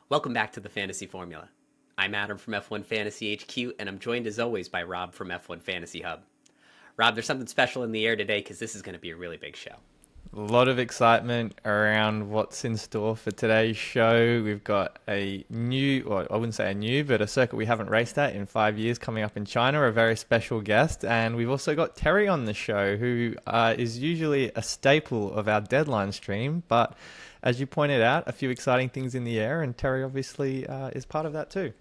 Welcome back to the Fantasy Formula. I'm Adam from F1 Fantasy HQ, and I'm joined as always by Rob from F1 Fantasy Hub. Rob, there's something special in the air today because this is going to be a really big show. A lot of excitement around what's in store for today's show. We've got a new, or I wouldn't say a new, but a circuit we haven't raced at in 5 years coming up in China, a very special guest. And we've also got Terry on the show, who is usually a staple of our deadline stream. But as you pointed out, a few exciting things in the air, and Terry obviously is part of that too.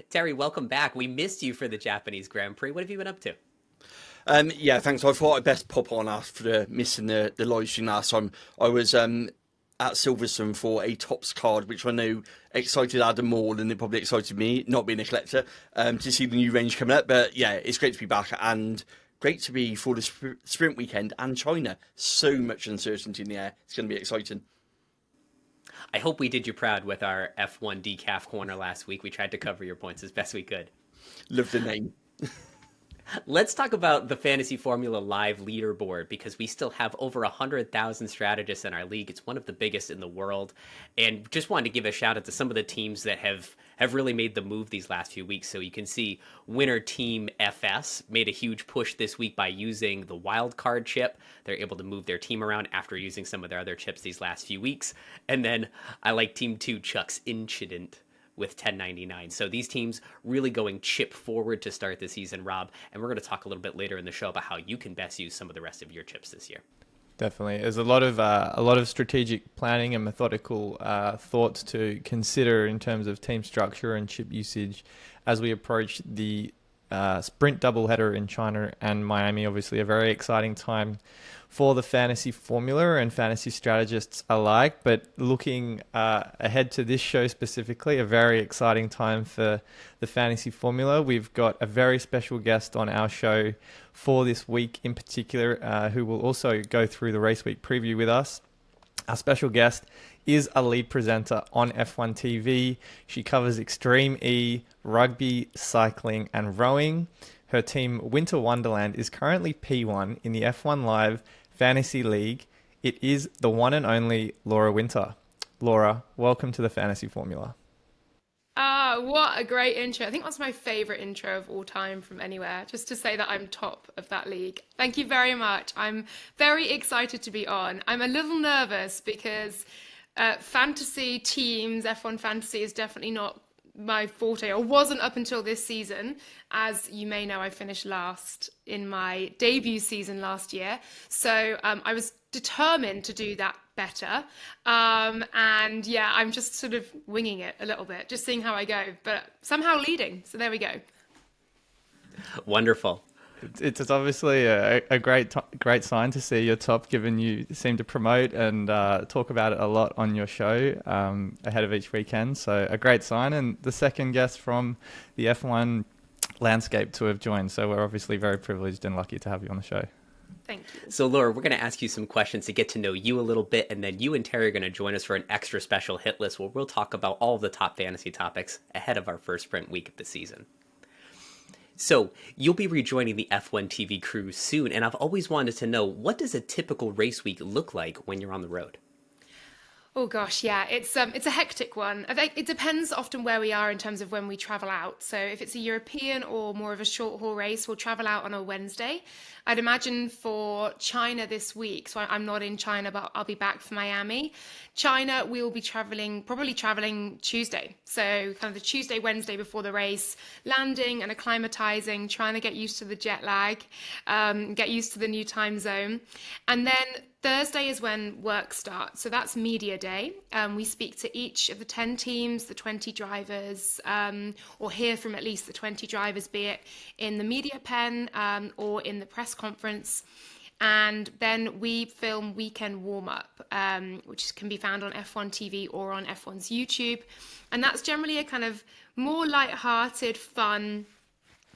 Terry, welcome back. We missed you for the Japanese Grand Prix. What have you been up to? Yeah, thanks. I thought I'd best pop on after missing the live stream last time. I was at Silverstone for a Tops card, which I know excited Adam more than it probably excited me, not being a collector, to see the new range coming up. But yeah, it's great to be back and great to be for the sprint weekend and China. So much uncertainty in the air. It's going to be exciting. I hope we did you proud with our F1 decaf corner last week. We tried to cover your points as best we could. Love the name. Let's talk about the Fantasy Formula Live leaderboard because we still have over 100,000 strategists in our league. It's one of the biggest in the world. And just wanted to give a shout out to some of the teams that have really made the move these last few weeks. So you can see winner team FS made a huge push this week by using the wild card chip. They're able to move their team around after using some of their other chips these last few weeks. And then I like Team 2 Chuck's Incident with 1099. So these teams really going chip forward to start the season, Rob. And we're going to talk a little bit later in the show about how you can best use some of the rest of your chips this year. Definitely, there's a lot of strategic planning and methodical thoughts to consider in terms of team structure and chip usage as we approach the sprint doubleheader in China and Miami. Obviously, a very exciting time for the fantasy formula and fantasy strategists alike. But looking ahead to this show specifically, a very exciting time for the fantasy formula. We've got a very special guest on our show for this week in particular, who will also go through the race week preview with us. Our special guest is a lead presenter on F1 TV. She covers Extreme E, rugby, cycling, and rowing. Her team, Winter Wonderland, is currently P1 in the F1 Live Fantasy League. It is the one and only Laura Winter. Laura, welcome to the Fantasy Formula. What a great intro. I think that's my favorite intro of all time from anywhere, just to say that I'm top of that league. Thank you very much. I'm very excited to be on. I'm a little nervous because fantasy teams, F1 fantasy is definitely not my forte, or wasn't up until this season. As you may know, I finished last in my debut season last year. So I was determined to do that better. And yeah, I'm just sort of winging it a little bit, just seeing how I go, but somehow leading. So there we go. Wonderful. It's obviously a great sign to see your top, given you seem to promote and talk about it a lot on your show ahead of each weekend. So a great sign, and the second guest from the F1 landscape to have joined. So we're obviously very privileged and lucky to have you on the show. Thank you. So Laura, we're going to ask you some questions to get to know you a little bit, and then you and Terry are going to join us for an extra special hit list where we'll talk about all of the top fantasy topics ahead of our first sprint week of the season. So you'll be rejoining the F1 TV crew soon, and I've always wanted to know, what does a typical race week look like when you're on the road? Oh gosh, yeah, it's a hectic one. I think it depends often where we are in terms of when we travel out. So if it's a European or more of a short haul race, we'll travel out on a Wednesday. I'd imagine for China this week, so I'm not in China, but I'll be back for Miami. China, we'll be probably traveling Tuesday. So kind of the Tuesday, Wednesday before the race, landing and acclimatizing, trying to get used to the jet lag, get used to the new time zone. And then Thursday is when work starts. So that's media day. We speak to each of the 10 teams, the 20 drivers, or hear from at least the 20 drivers, be it in the media pen or in the press conference. And then we film weekend warm-up, which can be found on F1 TV or on F1's YouTube. And that's generally a kind of more light-hearted, fun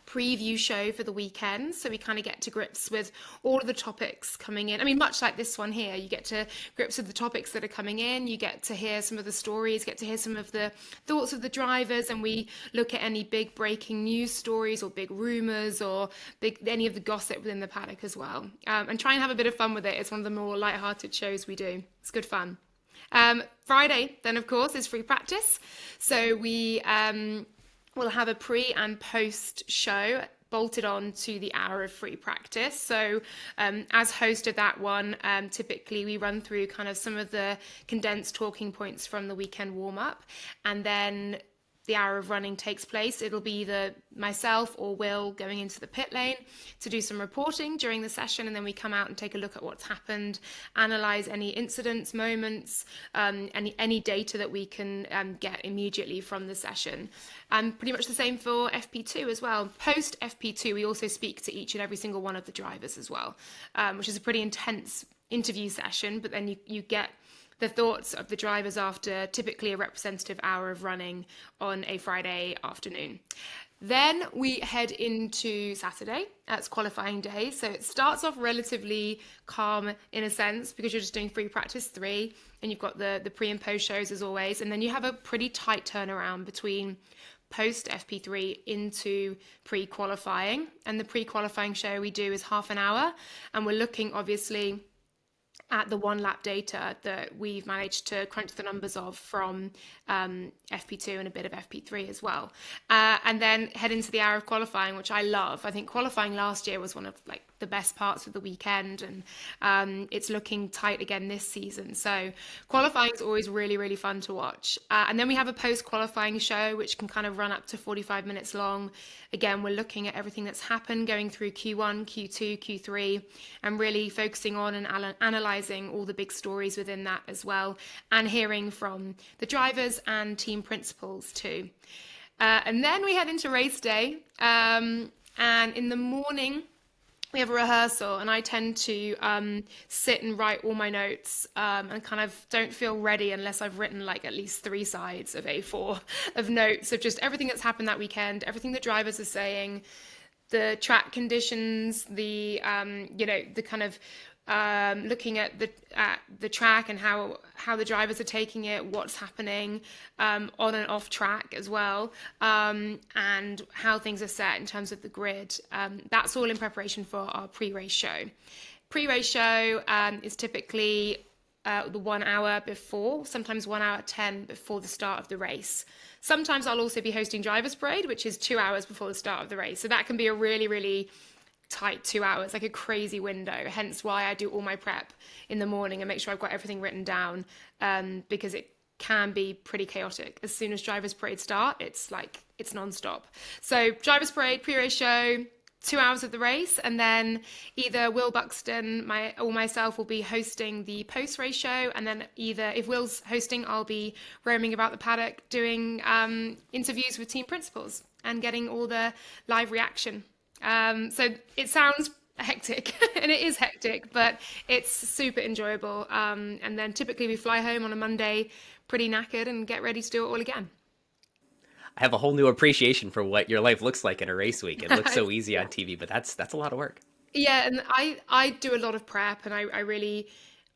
preview show for the weekend, so we kind of get to grips with all of the topics coming in. I mean, much like this one here, you get to grips with the topics that are coming in, you get to hear some of the stories, get to hear some of the thoughts of the drivers, and we look at any big breaking news stories or big rumors or any of the gossip within the paddock as well, and try and have a bit of fun with it. It's one of the more light-hearted shows we do. It's good fun. Friday, then, of course, is free practice. So we will have a pre and post show bolted on to the hour of free practice. So as host of that one, typically we run through kind of some of the condensed talking points from the weekend warm-up, and then the hour of running takes place. It'll be either myself or Will going into the pit lane to do some reporting during the session, and then we come out and take a look at what's happened, analyze any incidents, moments, any data that we can get immediately from the session. And pretty much the same for FP2 as well. Post FP2, we also speak to each and every single one of the drivers as well, which is a pretty intense interview session, but then you get the thoughts of the drivers after typically a representative hour of running on a Friday afternoon. Then we head into Saturday. That's qualifying day. So it starts off relatively calm in a sense because you're just doing free practice 3 and you've got the pre and post shows as always. And then you have a pretty tight turnaround between post FP3 into pre-qualifying. And the pre-qualifying show we do is half an hour. And we're looking obviously at the one lap data that we've managed to crunch the numbers of from FP2 and a bit of FP3 as well. And then head into the hour of qualifying, which I love. I think qualifying last year was one of like the best parts of the weekend, and it's looking tight again this season. So qualifying is always really, really fun to watch. And then we have a post-qualifying show, which can kind of run up to 45 minutes long. Again, we're looking at everything that's happened, going through Q1, Q2, Q3, and really focusing on and analysing all the big stories within that as well, and hearing from the drivers and team principals too. And then we head into race day, and in the morning, we have a rehearsal, and I tend to sit and write all my notes and kind of don't feel ready unless I've written like at least 3 sides of A4 of notes of just everything that's happened that weekend, everything the drivers are saying, the track conditions, the the kind of looking at the track and how the drivers are taking it, what's happening on and off track as well, and how things are set in terms of the grid. That's all in preparation for our pre-race show. Pre-race show is typically the 1 hour before, sometimes 1 hour 10 before the start of the race. Sometimes I'll also be hosting Drivers Parade, which is 2 hours before the start of the race. So that can be a really, really tight 2 hours, like a crazy window, hence why I do all my prep in the morning and make sure I've got everything written down, because it can be pretty chaotic. As soon as Drivers Parade start, it's non-stop. So Drivers Parade, pre-race show, 2 hours of the race, and then either Will Buxton or myself will be hosting the post-race show, and then either if Will's hosting, I'll be roaming about the paddock doing interviews with team principals and getting all the live reaction. So it sounds hectic, and it is hectic, but it's super enjoyable. And then typically we fly home on a Monday pretty knackered and get ready to do it all again. I have a whole new appreciation for what your life looks like in a race week. It looks so easy on TV, but that's a lot of work. Yeah, and I do a lot of prep, and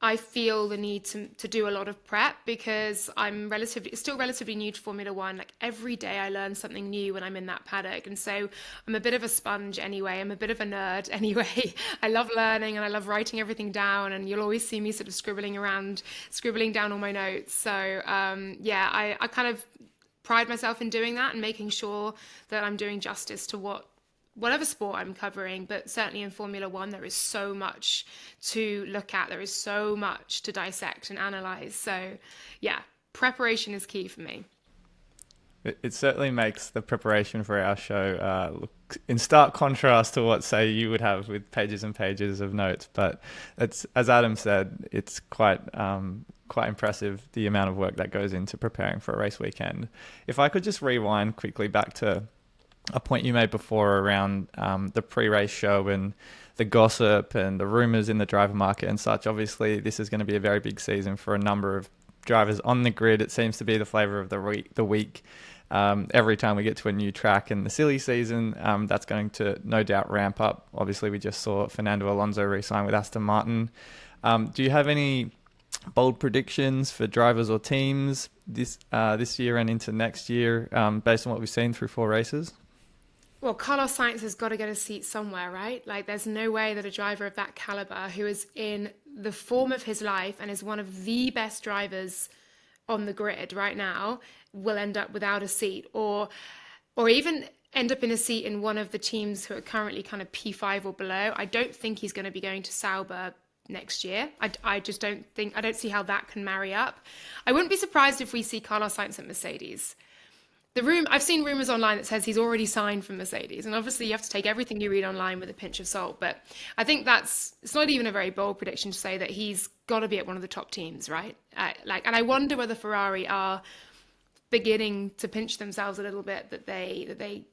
I feel the need to do a lot of prep because I'm still relatively new to Formula One. Like every day I learn something new when I'm in that paddock. And so I'm a bit of a sponge anyway. I'm a bit of a nerd anyway. I love learning and I love writing everything down. And you'll always see me sort of scribbling down all my notes. So I kind of pride myself in doing that and making sure that I'm doing justice to whatever sport I'm covering, but certainly in Formula One, there is so much to look at. There is so much to dissect and analyze. So yeah, preparation is key for me. It certainly makes the preparation for our show look in stark contrast to what, say, you would have with pages and pages of notes. But it's, as Adam said, it's quite impressive the amount of work that goes into preparing for a race weekend. If I could just rewind quickly back to a point you made before around the pre-race show and the gossip and the rumours in the driver market and such. Obviously, this is going to be a very big season for a number of drivers on the grid. It seems to be the flavour of the week. Every time we get to a new track in the silly season, that's going to no doubt ramp up. Obviously, we just saw Fernando Alonso re-sign with Aston Martin. Do you have any bold predictions for drivers or teams this year and into next year based on what we've seen through 4 races? Well, Carlos Sainz has got to get a seat somewhere, right? Like, there's no way that a driver of that caliber, who is in the form of his life and is one of the best drivers on the grid right now, will end up without a seat, or even end up in a seat in one of the teams who are currently kind of P5 or below. I don't think he's going to be going to Sauber next year. I just don't see how that can marry up. I wouldn't be surprised if we see Carlos Sainz at Mercedes. I've seen rumors online that says he's already signed for Mercedes, and obviously you have to take everything you read online with a pinch of salt, but I think it's not even a very bold prediction to say that he's got to be at one of the top teams, right? And I wonder whether Ferrari are beginning to pinch themselves a little bit that they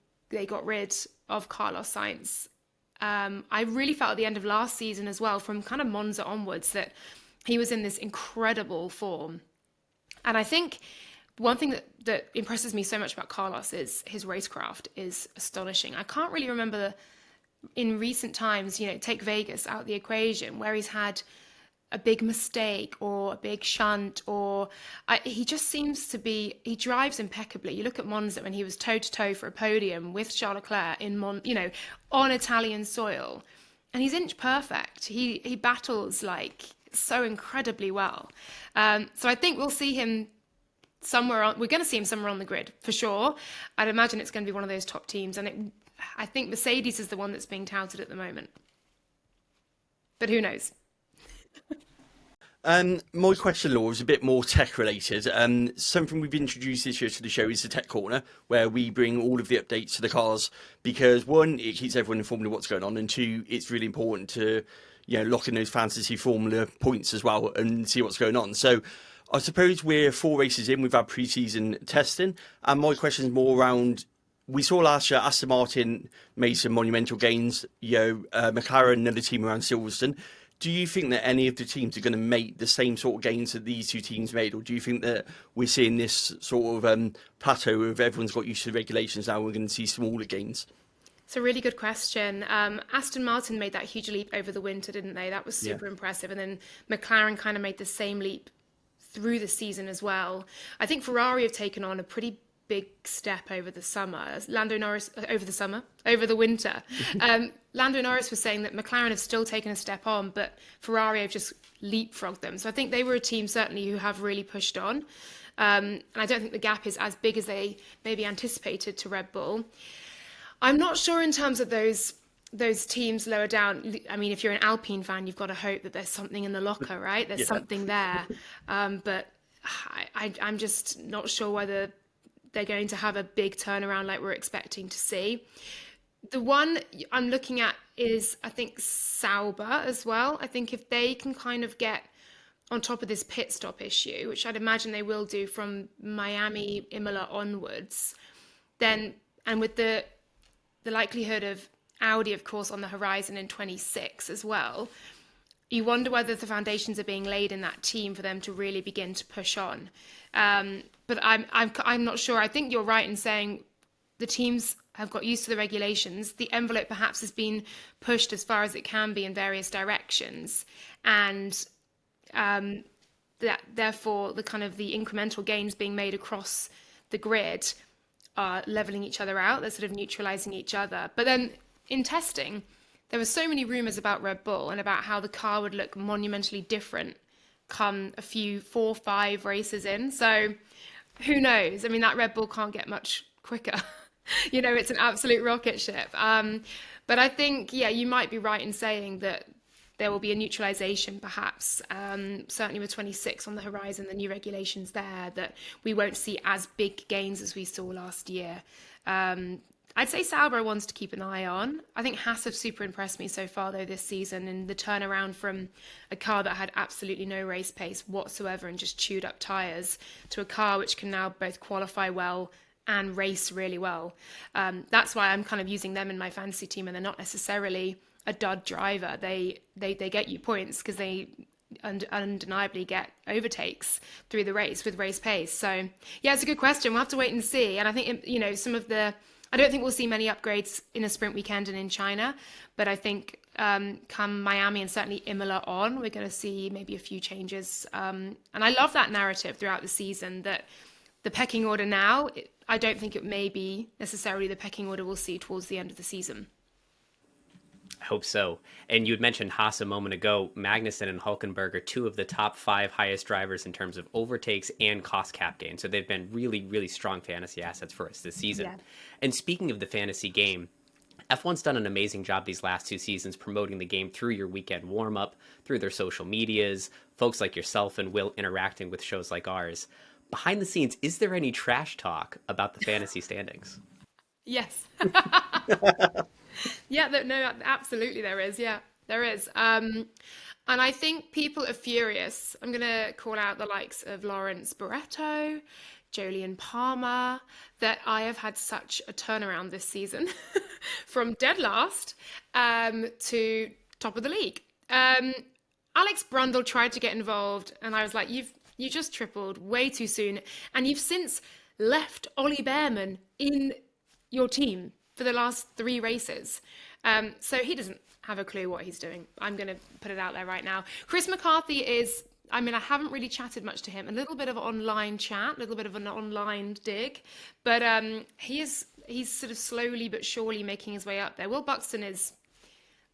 got rid of Carlos Sainz. I really felt at the end of last season as well, from kind of Monza onwards, that he was in this incredible form. And I think one thing that impresses me so much about Carlos is his racecraft is astonishing. I can't really remember in recent times, take Vegas out the equation, where he's had a big mistake or a big shunt, he just seems to be, he drives impeccably. You look at Monza when he was toe to toe for a podium with Charles Leclerc on Italian soil, and he's inch perfect. He battles like so incredibly well. So I think we'll see him we're going to see him somewhere on the grid for sure. I'd imagine it's going to be one of those top teams, and I think Mercedes is the one that's being touted at the moment, but who knows? My question, Laura, is a bit more tech related. Something we've introduced this year to the show is the Tech Corner, where we bring all of the updates to the cars, because one, it keeps everyone informed of what's going on, and two, it's really important to lock in those fantasy formula points as well and see what's going on. So I suppose we're 4 races in, we've had pre-season testing, and my question is more around, we saw last year Aston Martin made some monumental gains, McLaren, another team around Silverstone. Do you think that any of the teams are going to make the same sort of gains that these two teams made, or do you think that we're seeing this sort of plateau of everyone's got used to the regulations now, we're going to see smaller gains? It's a really good question. Aston Martin made that huge leap over the winter, didn't they? That was super impressive. And then McLaren kind of made the same leap through the season as well. I think Ferrari have taken on a pretty big step over the summer. Over the winter. Lando Norris was saying that McLaren have still taken a step on, but Ferrari have just leapfrogged them. So I think they were a team certainly who have really pushed on. And I don't think the gap is as big as they maybe anticipated to Red Bull. I'm not sure in terms of those teams lower down. I mean, if you're an Alpine fan, you've got to hope that there's something in the locker, right? There's something there. But I'm just not sure whether they're going to have a big turnaround like we're expecting to see. The one I'm looking at is, I think, Sauber as well. I think if they can kind of get on top of this pit stop issue, which I'd imagine they will do from Miami, Imola onwards, then, and with the likelihood of Audi, of course, on the horizon in 26 as well, you wonder whether the foundations are being laid in that team for them to really begin to push on. But I'm not sure. I think you're right in saying the teams have got used to the regulations. The envelope perhaps has been pushed as far as it can be in various directions, and therefore the kind of the incremental gains being made across the grid are leveling each other out. They're sort of neutralizing each other. But then in testing, there were so many rumors about Red Bull and about how the car would look monumentally different come a few 4 or 5 races in. So who knows? I mean, that Red Bull can't get much quicker. It's an absolute rocket ship. But I think, you might be right in saying that there will be a neutralization perhaps, certainly with 26 on the horizon, the new regulations there, that we won't see as big gains as we saw last year. I'd say Sauber are ones to keep an eye on. I think Haas have super impressed me so far, though, this season, and the turnaround from a car that had absolutely no race pace whatsoever and just chewed up tyres to a car which can now both qualify well and race really well. That's why I'm kind of using them in my fantasy team, and they're not necessarily a dud driver. They get you points because they undeniably get overtakes through the race with race pace. So, it's a good question. We'll have to wait and see. And I think, I don't think we'll see many upgrades in a sprint weekend and in China, but I think come Miami and certainly Imola on, we're going to see maybe a few changes. And I love that narrative throughout the season that the pecking order now, I don't think it may be necessarily the pecking order we'll see towards the end of the season. I hope so. And you had mentioned Haas a moment ago. Magnussen and Hulkenberg are two of the top 5 highest drivers in terms of overtakes and cost cap gain. So they've been really, really strong fantasy assets for us this season. Yeah. And speaking of the fantasy game, F1's done an amazing job these last 2 seasons promoting the game through your weekend warm-up, through their social medias, folks like yourself and Will interacting with shows like ours. Behind the scenes, is there any trash talk about the fantasy standings? Yes. Yeah, no, absolutely there is. Yeah, there is. And I think people are furious. I'm going to call out the likes of Lawrence Barretto, Jolyon Palmer, that I have had such a turnaround this season from dead last to top of the league. Alex Brundle tried to get involved, and I was like, you just tripled way too soon, and you've since left Ollie Behrman in your team for the last 3 races. So he doesn't have a clue what he's doing. I'm going to put it out there right now. Chris McCarthy is, I haven't really chatted much to him. A little bit of online chat, a little bit of an online dig. But he's sort of slowly but surely making his way up there. Will Buxton is,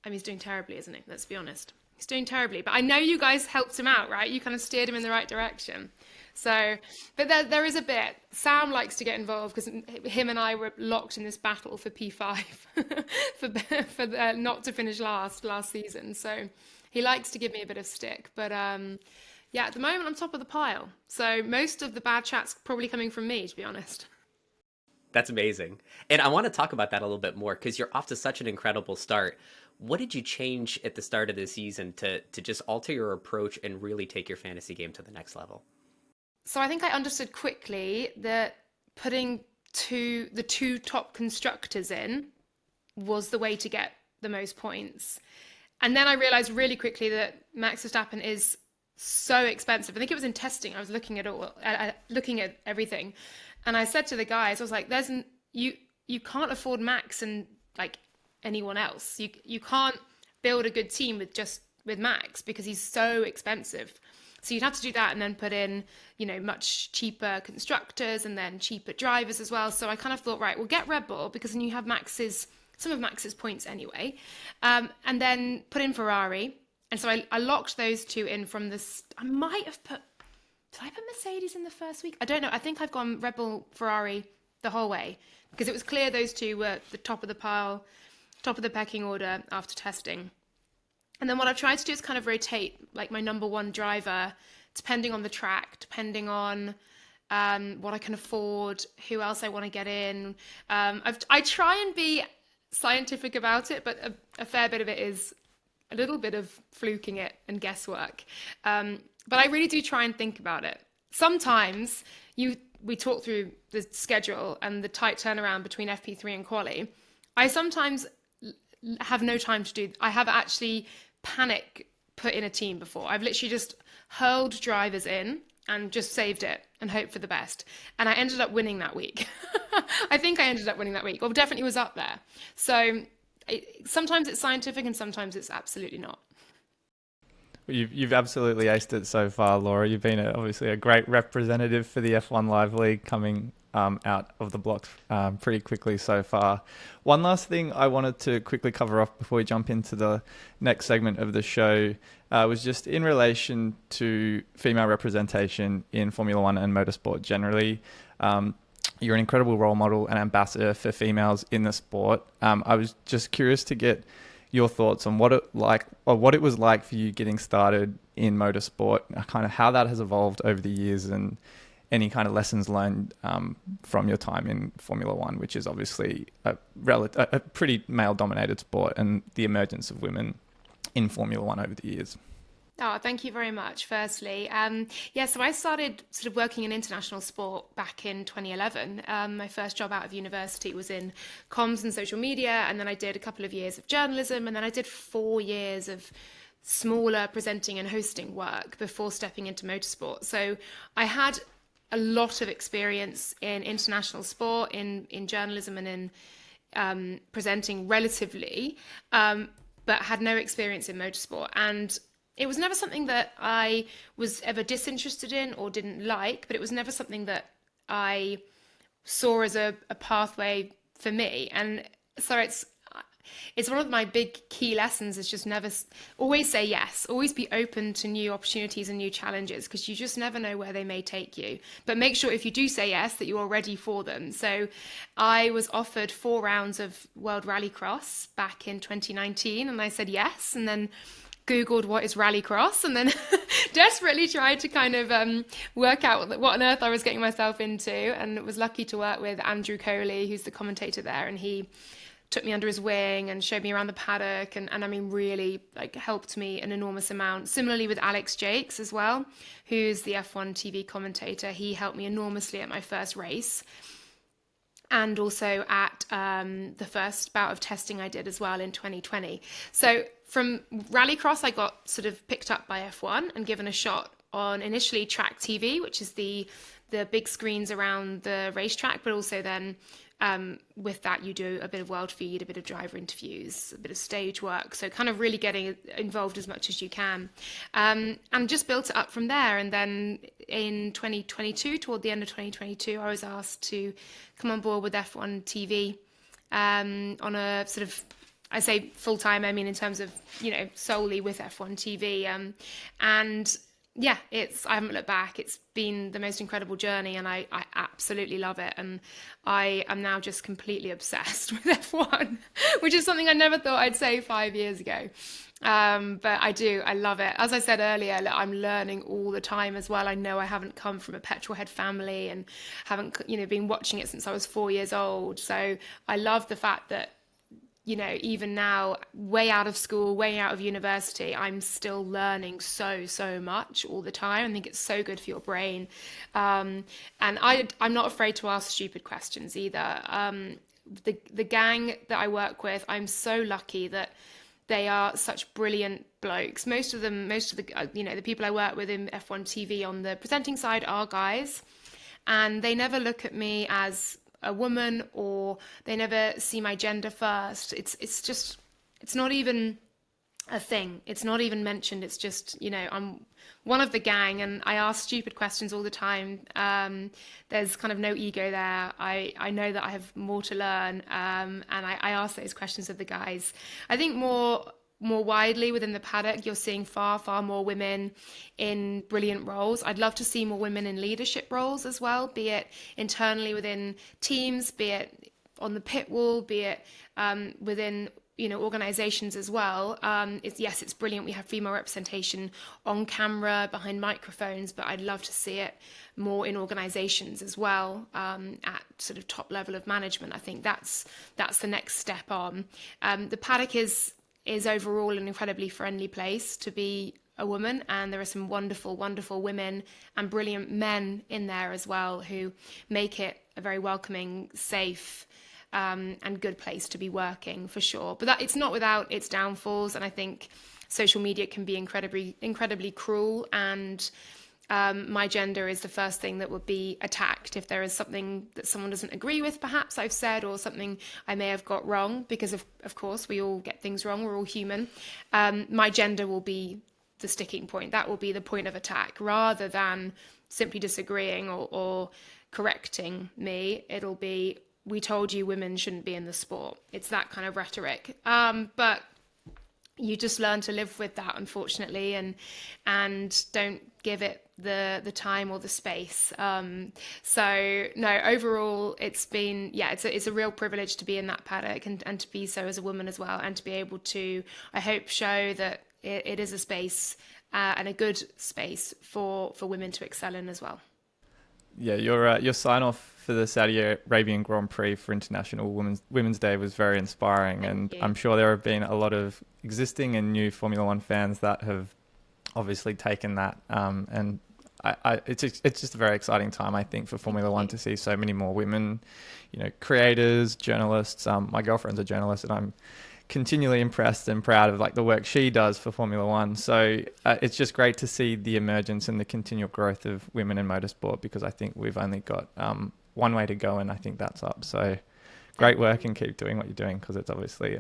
he's doing terribly, isn't he? Let's be honest. He's doing terribly. But I know you guys helped him out, right? You kind of steered him in the right direction. So, but there is a bit. Sam likes to get involved because him and I were locked in this battle for P5 for not to finish last season. So he likes to give me a bit of stick. But yeah, at the moment I'm top of the pile. So most of the bad chat's probably coming from me, to be honest. That's amazing. And I want to talk about that a little bit more because you're off to such an incredible start. What did you change at the start of the season to just alter your approach and really take your fantasy game to the next level? So I think I understood quickly that putting the 2 top constructors in was the way to get the most points. And then I realized really quickly that Max Verstappen is so expensive. I think it was in testing. I was looking at everything. And I said to the guys, I was like, you can't afford Max and like anyone else. You can't build a good team with Max because he's so expensive. So you'd have to do that and then put in, much cheaper constructors and then cheaper drivers as well. So I kind of thought, right, we'll get Red Bull because then you have some of Max's points anyway. And then put in Ferrari. And so I locked those 2 in from this. Did I put Mercedes in the first week? I don't know. I think I've gone Red Bull, Ferrari the whole way because it was clear those 2 were the top of the pile, top of the pecking order after testing. And then what I've tried to do is kind of rotate like my number 1 driver, depending on the track, depending on what I can afford, who else I want to get in. I try and be scientific about it, but a fair bit of it is a little bit of fluking it and guesswork. But I really do try and think about it. Sometimes we talk through the schedule and the tight turnaround between FP3 and quali. I sometimes have no time to do. I have actually panic put in a team before. I've literally just hurled drivers in and just saved it and hoped for the best. And I ended up winning that week. I think I ended up winning that week. Well, definitely was up there. So sometimes it's scientific and sometimes it's absolutely not. You've absolutely aced it so far, Laura. You've been obviously a great representative for the F1 Live League, coming out of the blocks pretty quickly so far. One last thing I wanted to quickly cover off before we jump into the next segment of the show was just in relation to female representation in Formula One and motorsport generally. You're an incredible role model and ambassador for females in the sport. I was just curious to get your thoughts on what it was like for you getting started in motorsport, kind of how that has evolved over the years, and any kind of lessons learned from your time in Formula One, which is obviously a pretty male-dominated sport, and the emergence of women in Formula One over the years. Oh, thank you very much, firstly. So I started sort of working in international sport back in 2011. My first job out of university was in comms and social media, and then I did a couple of years of journalism, and then I did 4 years of smaller presenting and hosting work before stepping into motorsport. So I had a lot of experience in international sport, in journalism and in presenting relatively, but had no experience in motorsport. And it was never something that I was ever disinterested in or didn't like, but it was never something that I saw as a pathway for me. And so it's one of my big key lessons is just always say yes, always be open to new opportunities and new challenges, because you just never know where they may take you. But make sure if you do say yes that you're ready for them. So I was offered 4 rounds of World Rallycross back in 2019 and I said yes, and then Googled what is Rallycross, and then desperately tried to kind of work out what on earth I was getting myself into, and was lucky to work with Andrew Coley, who's the commentator there, and he took me under his wing and showed me around the paddock, and I mean really like helped me an enormous amount. Similarly with Alex Jakes as well, who's the F1 TV commentator. He helped me enormously at my first race, and also at the first bout of testing I did as well in 2020. So from Rallycross, I got sort of picked up by F1 and given a shot on initially Track TV, which is the big screens around the racetrack, but also then with that you do a bit of world feed, a bit of driver interviews, a bit of stage work. So kind of really getting involved as much as you can, and just built it up from there. And then in 2022, toward the end of 2022, I was asked to come on board with F1 TV on a sort of, I say full-time, I mean in terms of, solely with F1 TV. And yeah, I haven't looked back. It's been the most incredible journey, and I absolutely love it. And I am now just completely obsessed with F1, which is something I never thought I'd say 5 years ago. But I love it. As I said earlier, I'm learning all the time as well. I know I haven't come from a petrolhead family and haven't, been watching it since I was 4 years old. So I love the fact that, even now, way out of school, way out of university, I'm still learning so much all the time. I think it's so good for your brain. And I'm not afraid to ask stupid questions either. The gang that I work with, I'm so lucky that they are such brilliant blokes. Most of the the people I work with in F1 TV on the presenting side are guys, and they never look at me as a woman, or they never see my gender first. It's not even a thing. It's not even mentioned. It's just, I'm one of the gang, and I ask stupid questions all the time. There's kind of no ego there. I know that I have more to learn, and I ask those questions of the guys. I think more widely within the paddock, you're seeing far more women in brilliant roles. I'd love to see more women in leadership roles as well, be it internally within teams, be it on the pit wall, be it within organizations as well. It's brilliant we have female representation on camera, behind microphones, but I'd love to see it more in organizations as well, at sort of top level of management. I think that's the next step on. The paddock is overall an incredibly friendly place to be a woman, and there are some wonderful women and brilliant men in there as well who make it a very welcoming, safe and good place to be working, for sure. But it's not without its downfalls, and I think social media can be incredibly cruel, and my gender is the first thing that would be attacked if there is something that someone doesn't agree with, perhaps I've said, or something I may have got wrong, because of course we all get things wrong, we're all human. My gender will be the sticking point. That will be the point of attack, rather than simply disagreeing or correcting me. It'll be, we told you women shouldn't be in the sport. It's that kind of rhetoric. But you just learn to live with that, unfortunately, and don't give it the time or the space. So no, overall it's been, it's a real privilege to be in that paddock and to be so as a woman as well, and to be able to, I hope, show that it is a space and a good space for women to excel in as well. Yeah, your sign off for the Saudi Arabian Grand Prix for International Women's Day was very inspiring, and I'm sure there have been a lot of existing and new Formula One fans that have obviously taken that, and it's just a very exciting time, I think, for Formula One to see so many more women, creators, journalists. My girlfriend's a journalist, and I'm continually impressed and proud of the work she does for Formula One. So it's just great to see the emergence and the continual growth of women in motorsport, because I think we've only got one way to go, and I think that's up. So great work, and keep doing what you're doing, because it's obviously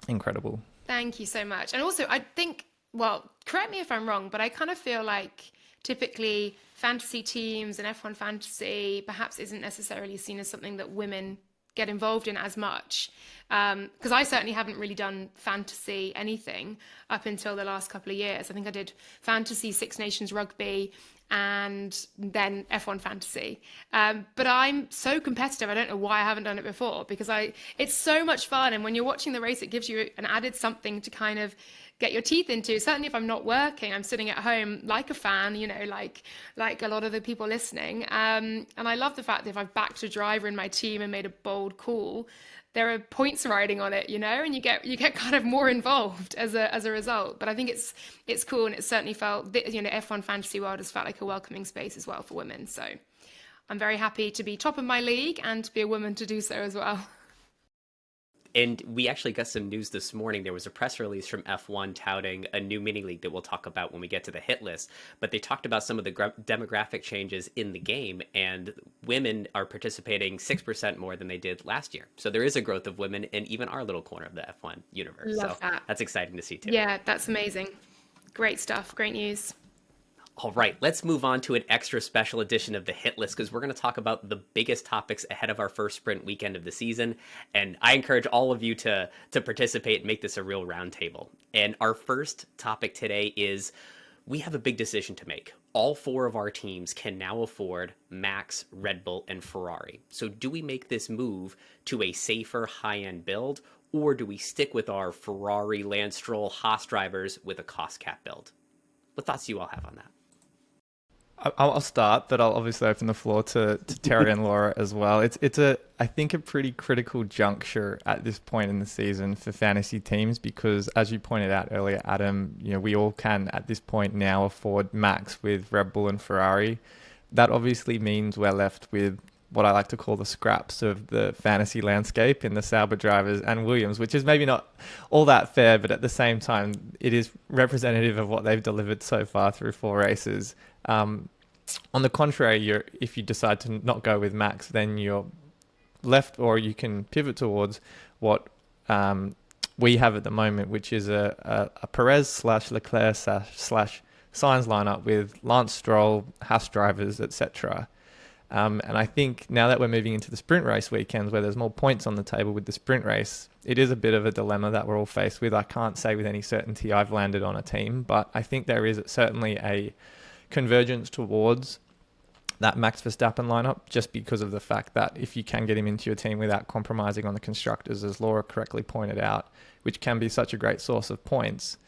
incredible. Thank you so much. And also, I think, well, correct me if I'm wrong, but I kind of feel like typically fantasy teams and F1 fantasy perhaps isn't necessarily seen as something that women get involved in as much. Because I certainly haven't really done fantasy anything up until the last couple of years. I think I did fantasy Six Nations rugby and then F1 fantasy. But I'm so competitive. I don't know why I haven't done it before, because it's so much fun. And when you're watching the race, it gives you an added something to kind of get your teeth into. Certainly if I'm not working, I'm sitting at home like a fan, like a lot of the people listening. And I love the fact that if I've backed a driver in my team and made a bold call, there are points riding on it, and you get kind of more involved as a result. But I think it's cool, and it certainly felt, F1 fantasy world has felt like a welcoming space as well for women. So I'm very happy to be top of my league and to be a woman to do so as well. And we actually got some news this morning. There was a press release from F1 touting a new mini league that we'll talk about when we get to the hit list. But they talked about some of the demographic changes in the game, and women are participating 6% more than they did last year. So there is a growth of women in even our little corner of the F1 universe. Love that. That's exciting to see too. Yeah, that's amazing. Great stuff. Great news. All right, let's move on to an extra special edition of the hit list, because we're going to talk about the biggest topics ahead of our first sprint weekend of the season. And I encourage all of you to participate and make this a real roundtable. And our first topic today is, we have a big decision to make. All 4 of our teams can now afford Max, Red Bull, and Ferrari. So do we make this move to a safer high-end build, or do we stick with our Ferrari, Lance Stroll, Haas drivers with a cost cap build? What thoughts do you all have on that? I'll start, but I'll obviously open the floor to Terry and Laura as well. It's I think a pretty critical juncture at this point in the season for fantasy teams, because as you pointed out earlier, Adam, we all can at this point now afford Max with Red Bull and Ferrari. That obviously means we're left with what I like to call the scraps of the fantasy landscape in the Sauber drivers and Williams, which is maybe not all that fair, but at the same time, it is representative of what they've delivered so far through 4 races. On the contrary, if you decide to not go with Max, then you're left, or you can pivot towards what we have at the moment, which is a Perez / Leclerc / Sainz lineup with Lance Stroll, Haas drivers, etc. And I think now that we're moving into the sprint race weekends, where there's more points on the table with the sprint race, it is a bit of a dilemma that we're all faced with. I can't say with any certainty I've landed on a team, but I think there is certainly a convergence towards that Max Verstappen lineup, just because of the fact that if you can get him into your team without compromising on the constructors, as Laura correctly pointed out, which can be such a great source of points,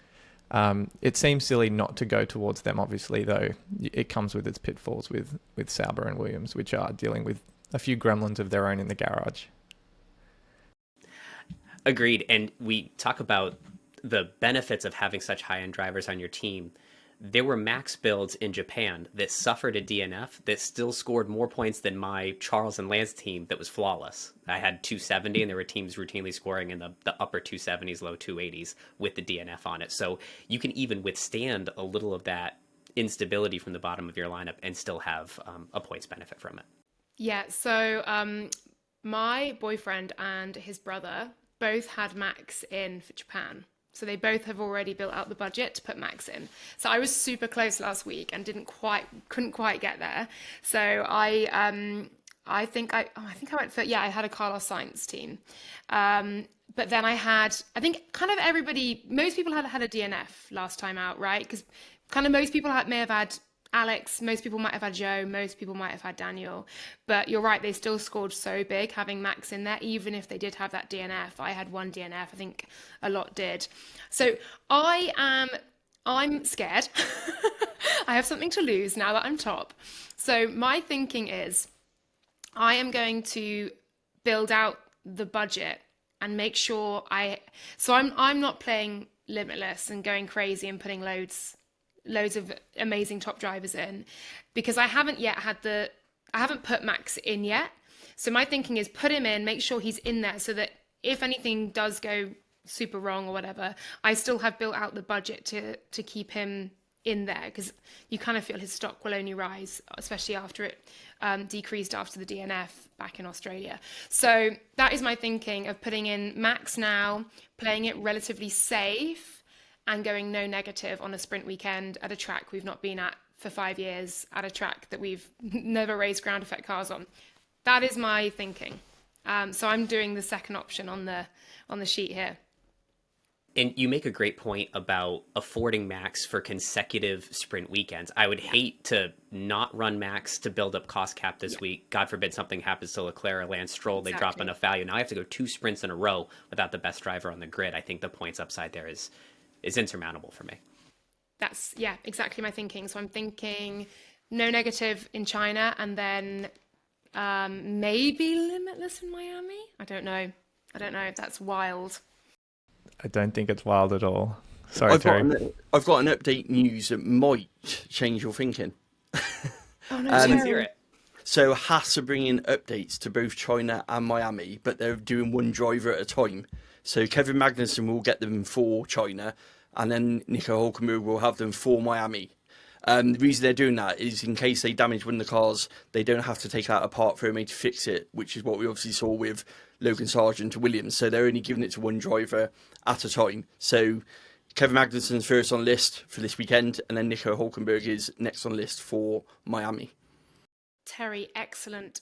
it seems silly not to go towards them. Obviously, though, it comes with its pitfalls with Sauber and Williams, which are dealing with a few gremlins of their own in the garage. Agreed. And we talk about the benefits of having such high-end drivers on your team. There were Max builds in Japan that suffered a DNF that still scored more points than my Charles and Lance team that was flawless. I had 270, and there were teams routinely scoring in the upper 270s, low 280s with the DNF on it. So you can even withstand a little of that instability from the bottom of your lineup and still have a points benefit from it. Yeah, so my boyfriend and his brother both had Max in for Japan. So they both have already built out the budget to put Max in. So I was super close last week and couldn't quite get there. So I think I went for, I had a Carlos Sainz team. But then I think kind of most people had a DNF last time out, right? Because kind of most people may have had Alex, most people might have had Joe, most people might have had Daniel. But you're right, they still scored so big having Max in there, even if they did have that DNF. I had 1 DNF, I think a lot did. So I'm scared. I have something to lose now that I'm top. So my thinking is I am going to build out the budget and make sure I'm not playing limitless and going crazy and putting loads of amazing top drivers in, because I haven't put Max in yet. So my thinking is put him in, make sure he's in there, so that if anything does go super wrong or whatever, I still have built out the budget to keep him in there, because you kind of feel his stock will only rise, especially after it decreased after the DNF back in Australia. So that is my thinking of putting in Max now, playing it relatively safe, and going no negative on a sprint weekend at a track we've not been at for 5 years at a track that we've never raced ground effect cars on. That is my thinking. So I'm doing the second option on the sheet here. And you make a great point about affording Max for consecutive sprint weekends. I would hate to not run Max to build up cost cap this week. God forbid something happens to Leclerc or Lance Stroll. They drop enough value. Now I have to go 2 sprints in a row without the best driver on the grid. I think the points upside there is insurmountable for me. That's, exactly my thinking. So I'm thinking no negative in China, and then maybe limitless in Miami. I don't know if that's wild. I don't think it's wild at all. Sorry, Terry. I've got an update news that might change your thinking. Oh no, Let's hear it. So Haas are bringing updates to both China and Miami, but they're doing one driver at a time. So Kevin Magnussen will get them for China, and then Nico Hülkenberg will have them for Miami. The reason they're doing that is in case they damage one of the cars, they don't have to take out a part for me to fix it, which is what we obviously saw with Logan Sargent to Williams. So they're only giving it to one driver at a time. So Kevin Magnussen's first on the list for this weekend, and then Nico Hülkenberg is next on the list for Miami. Terry, excellent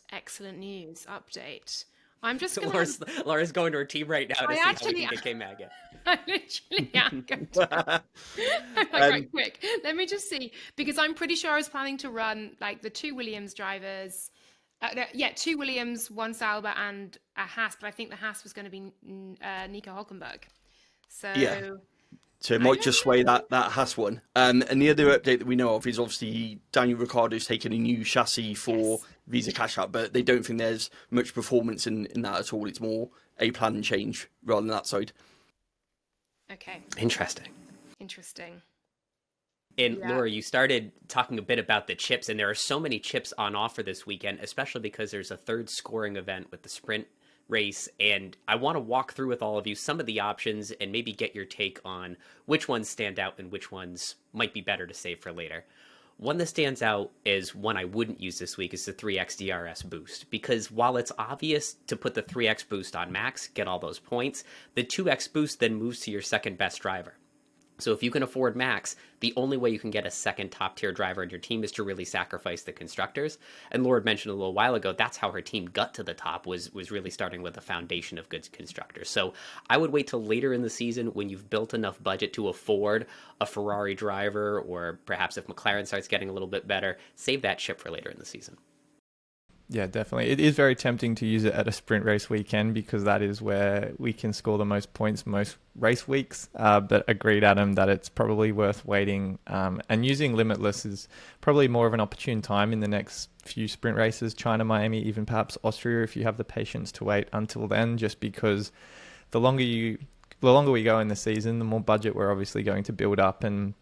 news update. I'm just going to... Laura's going to her team right now to see how we can get K-Mag in. I literally am going to... I'm like, right, quick. Let me just see. Because I'm pretty sure I was planning to run like the 2 Williams drivers. 2 Williams, 1 Sauber and a Haas. But I think the Haas was going to be Nico Hülkenberg. So... Yeah. So it might just sway that Haas one. And the other update that we know of is obviously Daniel Ricciardo's taken a new chassis for Visa Cash Out, but they don't think there's much performance in that at all. It's more a plan change rather than that side. Okay. Interesting. And Yeah. Laura, you started talking a bit about the chips, and there are so many chips on offer this weekend, especially because there's a third scoring event with the sprint race, and I want to walk through with all of you some of the options and maybe get your take on which ones stand out and which ones might be better to save for later. One that stands out is one I wouldn't use this week is the 3x DRS boost, because while it's obvious to put the 3x boost on Max, get all those points, the 2x boost then moves to your second best driver. So if you can afford Max, the only way you can get a second top-tier driver in your team is to really sacrifice the constructors. And Laura mentioned a little while ago, that's how her team got to the top, was really starting with a foundation of good constructors. So I would wait till later in the season when you've built enough budget to afford a Ferrari driver, or perhaps if McLaren starts getting a little bit better, save that chip for later in the season. Yeah, definitely. It is very tempting to use it at a sprint race weekend because that is where we can score the most points most race weeks. But agreed, Adam, that it's probably worth waiting. And using Limitless is probably more of an opportune time in the next few sprint races, China, Miami, even perhaps Austria, if you have the patience to wait until then, just because the longer we go in the season, the more budget we're obviously going to build up. And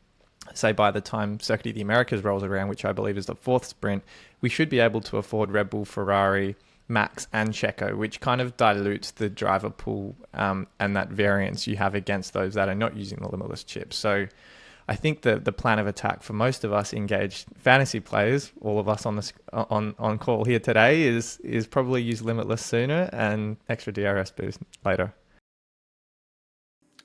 say by the time Circuit of the Americas rolls around, which I believe is the 4th sprint, we should be able to afford Red Bull, Ferrari, Max and Checo, which kind of dilutes the driver pool and that variance you have against those that are not using the Limitless chip. So I think the plan of attack for most of us engaged fantasy players, all of us on call here today, is probably use Limitless sooner and extra DRS boost later.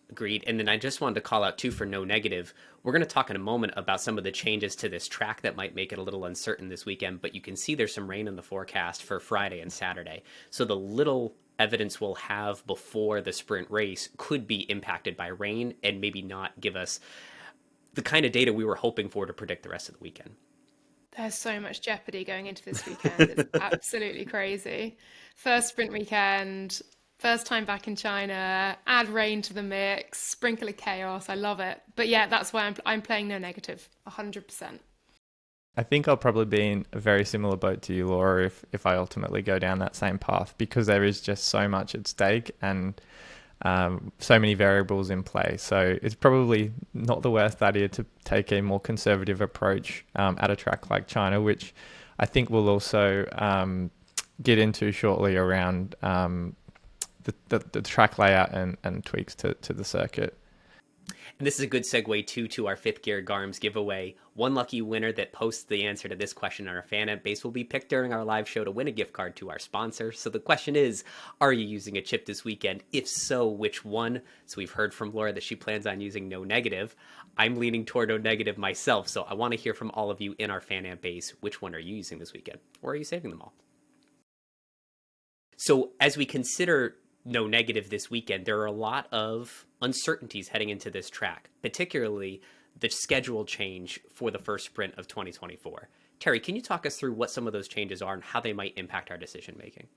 Agreed. And then I just wanted to call out too, for no negative, we're going to talk in a moment about some of the changes to this track that might make it a little uncertain this weekend, but you can see there's some rain in the forecast for Friday and Saturday. So the little evidence we'll have before the sprint race could be impacted by rain and maybe not give us the kind of data we were hoping for to predict the rest of the weekend. There's so much jeopardy going into this weekend. It's absolutely crazy. First sprint weekend, first time back in China, add rain to the mix, sprinkle of chaos. I love it. But yeah, that's why I'm playing no negative, 100%. I think I'll probably be in a very similar boat to you, Laura, if I ultimately go down that same path, because there is just so much at stake and so many variables in play. So it's probably not the worst idea to take a more conservative approach at a track like China, which I think we'll also get into shortly around the track layout and tweaks to the circuit. And this is a good segue to our fifth gear GARMS giveaway. One lucky winner that posts the answer to this question on our fan app base will be picked during our live show to win a gift card to our sponsor. So the question is, are you using a chip this weekend? If so, which one? So we've heard from Laura that she plans on using No Negative. I'm leaning toward No Negative myself, so I want to hear from all of you in our fan app base. Which one are you using this weekend? Or are you saving them all? So as we consider No Negative this weekend, there are a lot of uncertainties heading into this track, particularly the schedule change for the first sprint of 2024. Terry, can you talk us through what some of those changes are and how they might impact our decision making?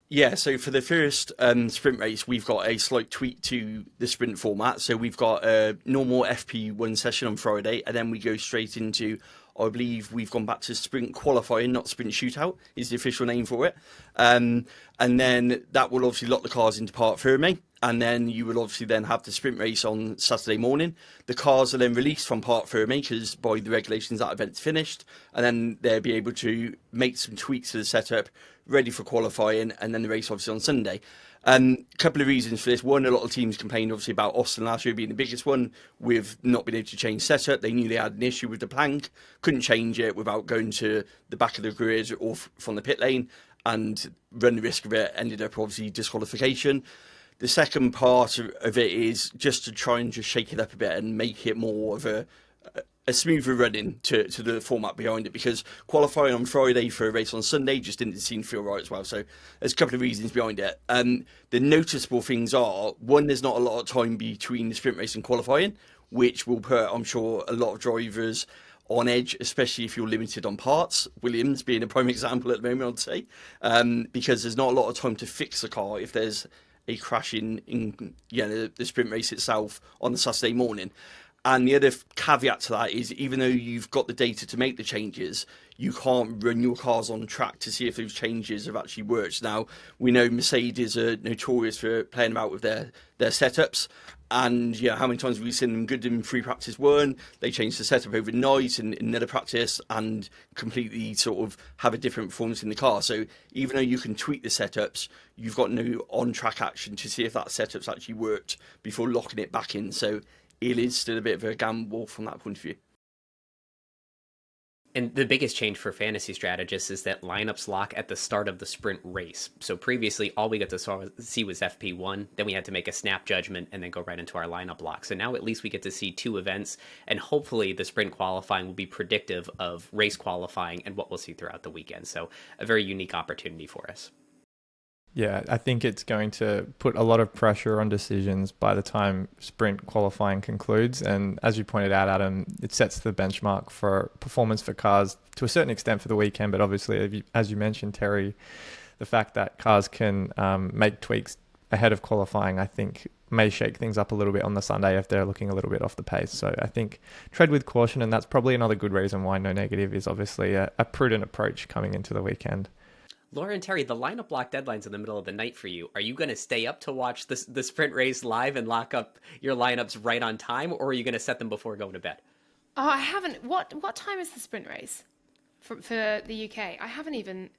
Yeah, so for the first sprint race, we've got a slight tweak to the sprint format. So we've got a normal FP1 session on Friday, and then we go straight into, I believe we've gone back to sprint qualifying, not sprint shootout, is the official name for it. And then that will obviously lock the cars into Parc Fermé. And then you will obviously then have the sprint race on Saturday morning. The cars are then released from Parc Fermé because by the regulations that event's finished. And then they'll be able to make some tweaks to the setup, ready for qualifying, and then the race obviously on Sunday. A couple of reasons for this. One, a lot of teams complained obviously about Austin last year being the biggest one with not being able to change setup. They knew they had an issue with the plank, couldn't change it without going to the back of the grid or from the pit lane and run the risk of it. Ended up obviously disqualification. The second part of it is just to try and just shake it up a bit and make it more of a smoother running to the format behind it, because qualifying on Friday for a race on Sunday just didn't seem to feel right as well. So there's a couple of reasons behind it. The noticeable things are, one, there's not a lot of time between the sprint race and qualifying, which will put, I'm sure, a lot of drivers on edge, especially if you're limited on parts. Williams being a prime example at the moment, I'd say, because there's not a lot of time to fix the car if there's a crash in the sprint race itself on the Saturday morning. And the other caveat to that is, even though you've got the data to make the changes, you can't run your cars on track to see if those changes have actually worked. Now, we know Mercedes are notorious for playing about with their setups. And how many times have we seen them good in free practice one? They change the setup overnight in another practice and completely sort of have a different performance in the car. So even though you can tweak the setups, you've got no on-track action to see if that setup's actually worked before locking it back in. So it is still a bit of a gamble from that point of view. And the biggest change for fantasy strategists is that lineups lock at the start of the sprint race. So previously, all we got to see was FP1. Then we had to make a snap judgment and then go right into our lineup lock. So now at least we get to see two events. And hopefully the sprint qualifying will be predictive of race qualifying and what we'll see throughout the weekend. So a very unique opportunity for us. Yeah, I think it's going to put a lot of pressure on decisions by the time sprint qualifying concludes. And as you pointed out, Adam, it sets the benchmark for performance for cars to a certain extent for the weekend. But obviously, as you mentioned, Terry, the fact that cars can make tweaks ahead of qualifying, I think, may shake things up a little bit on the Sunday if they're looking a little bit off the pace. So I think tread with caution. And that's probably another good reason why No Negative is obviously a prudent approach coming into the weekend. Laura and Terry, the lineup lock deadline's in the middle of the night for you. Are you going to stay up to watch the sprint race live and lock up your lineups right on time, or are you going to set them before going to bed? Oh, I haven't. What time is the sprint race for the UK? I haven't even.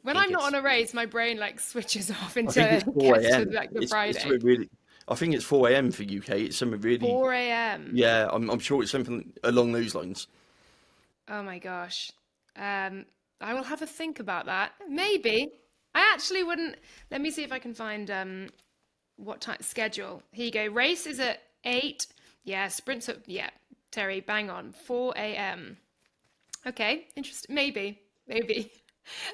When I'm not on a race, my brain switches off into the Friday. I think it's 4 a.m. for UK. It's something really 4 a.m. Yeah, I'm sure it's something along those lines. Oh my gosh. I will have a think about that. Maybe. I actually wouldn't. Let me see if I can find what time schedule. Here you go. Race is at 8. Yeah, sprints at, Terry, bang on. 4 a.m. Okay, interesting. Maybe.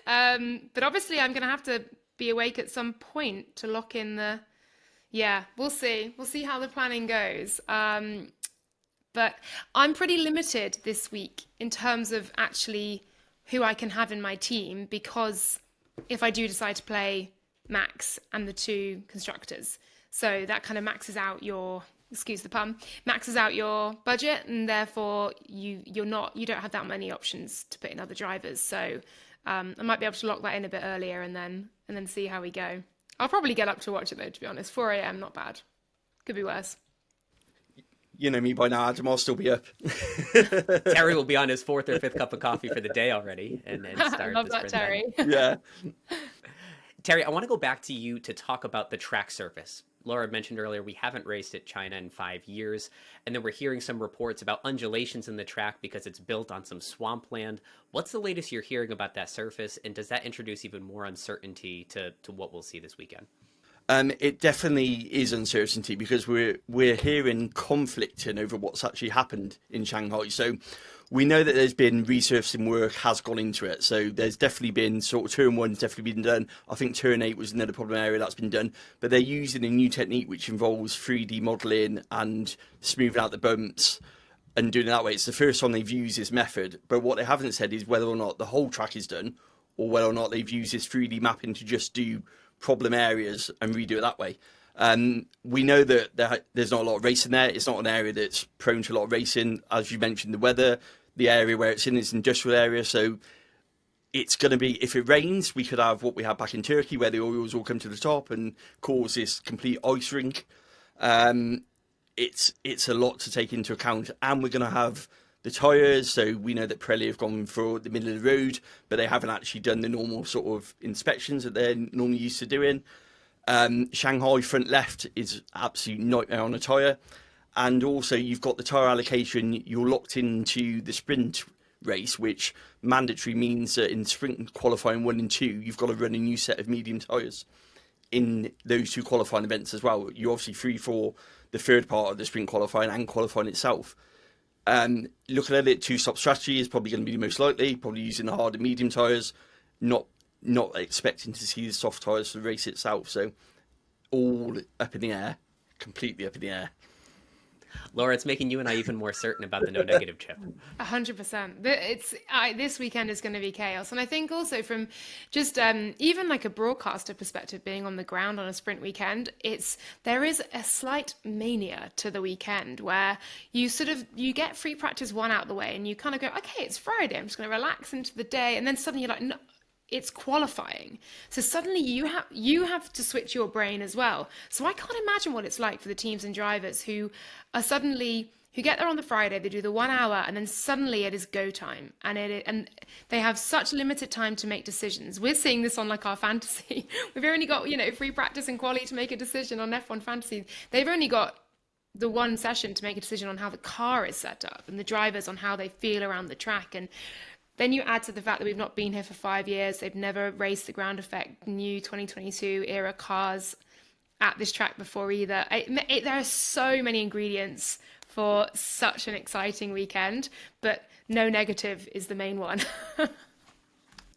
But obviously I'm going to have to be awake at some point to lock in the... Yeah, we'll see. We'll see how the planning goes. But I'm pretty limited this week in terms of actually who I can have in my team, because if I do decide to play Max and the two constructors, so that kind of maxes out your, excuse the pun, maxes out your budget, and therefore you don't have that many options to put in other drivers. So I might be able to lock that in a bit earlier and then see how we go. I'll probably get up to watch it though, to be honest. 4 a.m, not bad. Could be worse. You know me by now, Adam. I'll still be up. Terry will be on his 4th or 5th cup of coffee for the day already, and start. Love that, Terry. Yeah. Terry, I want to go back to you to talk about the track surface. Laura mentioned earlier, we haven't raced at China in 5 years. And then we're hearing some reports about undulations in the track because it's built on some swampland. What's the latest you're hearing about that surface? And does that introduce even more uncertainty to what we'll see this weekend? It definitely is uncertainty because we're hearing conflicting over what's actually happened in Shanghai. So we know that there's been resurfacing work has gone into it. So there's definitely been sort of turn one's definitely been done. I think turn 8 was another problem area that's been done. But they're using a new technique which involves 3D modelling and smoothing out the bumps and doing it that way. It's the first time they've used this method. But what they haven't said is whether or not the whole track is done or whether or not they've used this 3D mapping to just do problem areas and redo it that way. We know that there's not a lot of racing there. It's not an area that's prone to a lot of racing. As you mentioned, the weather, the area where it's in is an industrial area. So it's going to be, if it rains, we could have what we had back in Turkey where the oils all come to the top and cause this complete ice rink. It's a lot to take into account. And we're going to have the tyres, so we know that Pirelli have gone for the middle of the road, but they haven't actually done the normal sort of inspections that they're normally used to doing. Shanghai front left is absolute nightmare on a tyre. And also you've got the tyre allocation, you're locked into the sprint race, which mandatory means that in sprint qualifying 1 and 2, you've got to run a new set of medium tyres in those 2 qualifying events as well. You're obviously free for the third part of the sprint qualifying and qualifying itself. Looking at it, 2-stop strategy is probably going to be the most likely, probably using the hard and medium tyres, not expecting to see the soft tyres for the race itself. So all up in the air, completely up in the air. Laura, it's making you and I even more certain about the no negative chip. 100%. This weekend is going to be chaos. And I think also from just even like a broadcaster perspective, being on the ground on a sprint weekend, there is a slight mania to the weekend where you get free practice 1 out of the way and you kind of go, okay, it's Friday, I'm just going to relax into the day. And then suddenly you're like, no, it's qualifying. So suddenly you have to switch your brain as well. So I can't imagine what it's like for the teams and drivers who get there on the Friday, they do the 1 hour, and then suddenly it is go time, and they have such limited time to make decisions. We're seeing this on like our fantasy. We've only got free practice and quali to make a decision on F1 fantasy. They've only got the 1 session to make a decision on how the car is set up and the drivers on how they feel around the track. And then you add to the fact that we've not been here for 5 years. They've never raced the ground effect new 2022 era cars at this track before either. There are so many ingredients for such an exciting weekend, but no negative is the main one.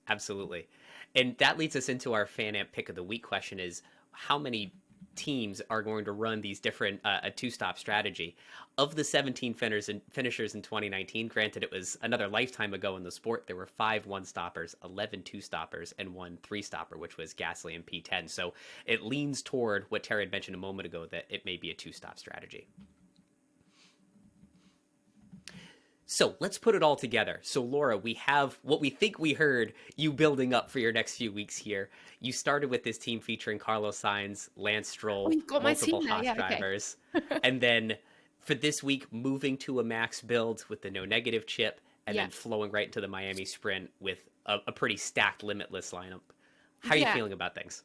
Absolutely. And that leads us into our fan amp pick of the week question is, how many teams are going to run these different a 2-stop strategy? Of the 17 finishers in 2019, granted it was another lifetime ago in the sport, there were 5 1-stoppers, 11 2-stoppers, and 1 3-stopper, which was Gasly and P10. So it leans toward what Terry had mentioned a moment ago, that it may be a 2-stop strategy. So let's put it all together. So Laura, we have what we think we heard you building up for your next few weeks here. You started with this team featuring Carlos Sainz, Lance Stroll, multiple Haas drivers. And then for this week, moving to a max build with the no negative chip, and then flowing right into the Miami sprint with a pretty stacked limitless lineup. How are you feeling about things?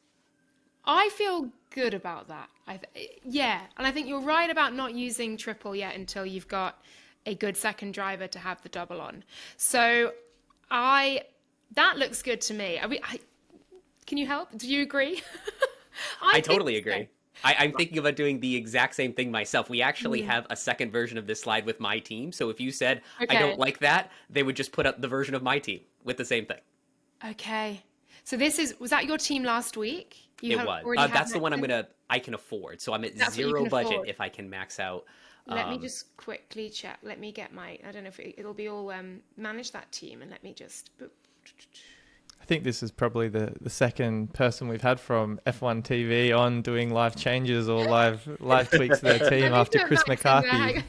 I feel good about that. And I think you're right about not using triple yet until you've got a good second driver to have the double on. So that looks good to me. Can you help? Do you agree? I totally agree. I'm thinking about doing the exact same thing myself. We actually have a second version of this slide with my team. So if you said, I don't like that, they would just put up the version of my team with the same thing. Okay. So was that your team last week? It was. That's the one I can afford. So I'm at zero budget if I can max out. Let me just quickly check. Let me get I don't know if it'll be all manage that team, and let me just. I think this is probably the second person we've had from F1 TV on doing live changes or live tweaks to their team after Chris McCarthy.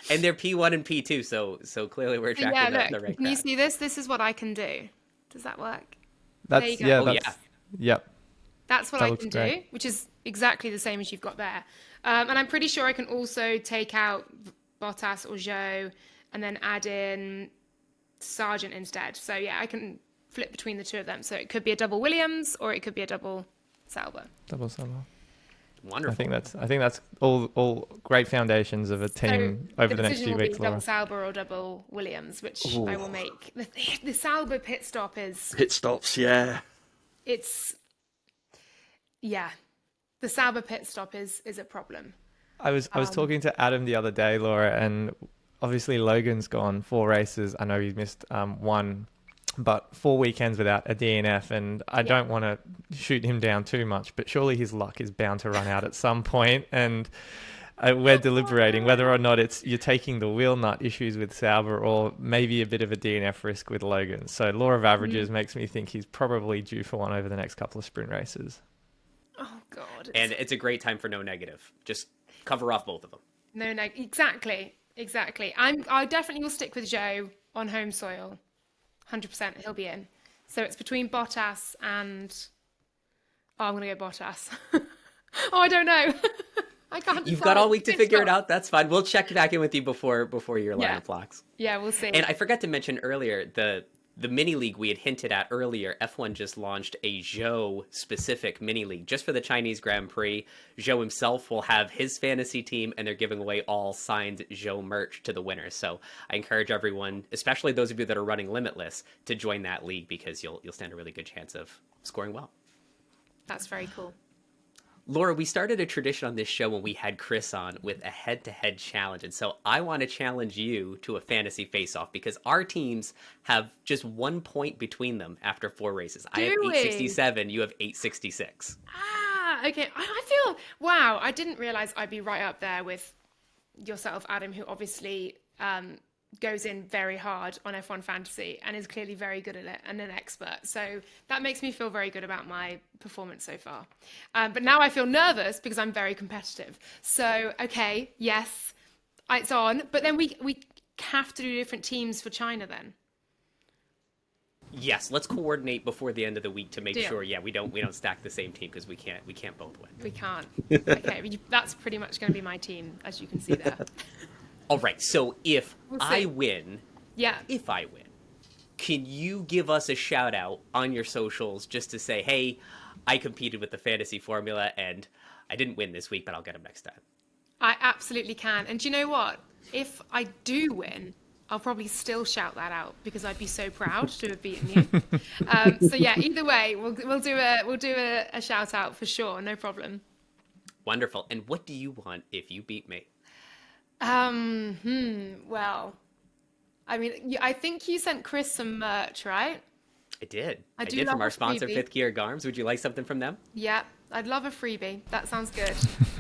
And they're P1 and P2, so clearly we're tracking the right. Can you see this? This is what I can do. Does that work? That's yep. That's what I can do, which is exactly the same as you've got there. And I'm pretty sure I can also take out Bottas or Zhou and then add in Sargent instead. So yeah, I can flip between the two of them. So it could be a double Williams or it could be a double Sauber. Double Sauber. Wonderful. I think that's all great foundations of a team over the next few weeks, double Laura. Sauber or double Williams, which I will make. The Sauber pit stop is Pit stops, yeah. it's yeah. The Sauber pit stop is a problem. I was talking to Adam the other day, Laura, and obviously Logan's gone 4 races. I know he's missed one, but 4 weekends without a DNF, and I don't want to shoot him down too much, but surely his luck is bound to run out at some point, and we're deliberating whether or not you're taking the wheel nut issues with Sauber or maybe a bit of a DNF risk with Logan. So law of averages makes me think he's probably due for one over the next couple of sprint races. Oh God! And it's a great time for no negative. Just cover off both of them. Exactly. I definitely will stick with Joe on home soil. 100%, he'll be in. So it's between Bottas and I'm gonna go Bottas. Oh, I don't know. I can't. You've got all week to figure it out. That's fine. We'll check back in with you before your lineup locks. Yeah, we'll see. And I forgot to mention earlier the mini league we had hinted at earlier. F1 just launched a Zhou specific mini league just for the Chinese Grand Prix. Zhou himself will have his fantasy team, and they're giving away all signed Zhou merch to the winners. So I encourage everyone, especially those of you that are running Limitless, to join that league because you'll stand a really good chance of scoring well. That's very cool. Laura, we started a tradition on this show when we had Chris on with a head-to-head challenge. And so I want to challenge you to a fantasy face-off because our teams have just 1 point between them after 4 races. I have 867, you have 866. Okay. I feel, wow, I didn't realize I'd be right up there with yourself, Adam, who obviously goes in very hard on F1 fantasy and is clearly very good at it and an expert. So that makes me feel very good about my performance so far. But now I feel nervous because I'm very competitive. So, okay, yes, it's on. But then we have to do different teams for China then. Yes, let's coordinate before the end of the week to make Deal. sure, we don't stack the same team because we can't both win. We can't. Okay, that's pretty much going to be my team, as you can see there. All right, so if We'll see. I win, can you give us a shout out on your socials just to say, hey, I competed with the fantasy formula and I didn't win this week, but I'll get them next time? I absolutely can. And do you know what? If I do win, I'll probably still shout that out because I'd be so proud to have beaten you. So yeah, either way, we'll do a shout out for sure, no problem. Wonderful. And what do you want if you beat me? Well, I mean, I think you sent Chris some merch, right? I did. I I do did love from a our sponsor, freebie. Fifth Gear Garms. Would you like something from them? Yeah, I'd love a freebie. That sounds good.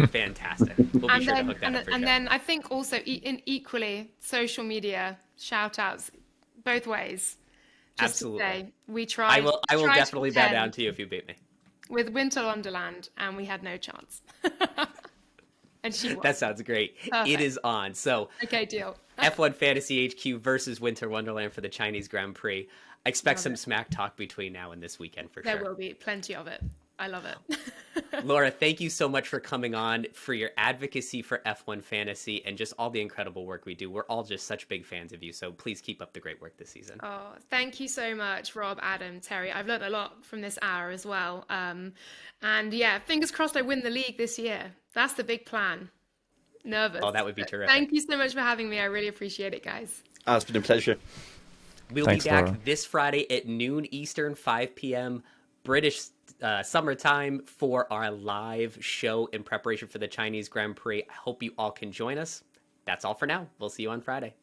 Fantastic. We'll be sure to hook that up for you. And then I think also in equally social media shout outs both ways. Just Absolutely. To say, we tried. I will tried to definitely bow pretend down to you if you beat me. with Winter Wonderland, and we had no chance. And she won. That sounds great. Perfect. It is on. So Okay, deal. F1 Fantasy HQ versus Winter Wonderland for the Chinese Grand Prix. I expect Love some it. smack talk between now and this weekend for There sure. will be plenty of it. I love it. Laura, thank you so much for coming on, for your advocacy for F1 Fantasy, and just all the incredible work we do. We're all just such big fans of you, so please keep up the great work this season. Oh, thank you so much, Rob, Adam, Terry. I've learned a lot from this hour as well. And yeah, fingers crossed I win the league this year. That's the big plan. Nervous. Oh, that would be But terrific. Thank you so much for having me. I really appreciate it, guys. It's been a pleasure. We'll Thanks, be back Laura. this Friday at noon Eastern, 5 p.m. British summertime for our live show in preparation for the Chinese Grand Prix. I hope you all can join us. That's all for now. We'll see you on Friday.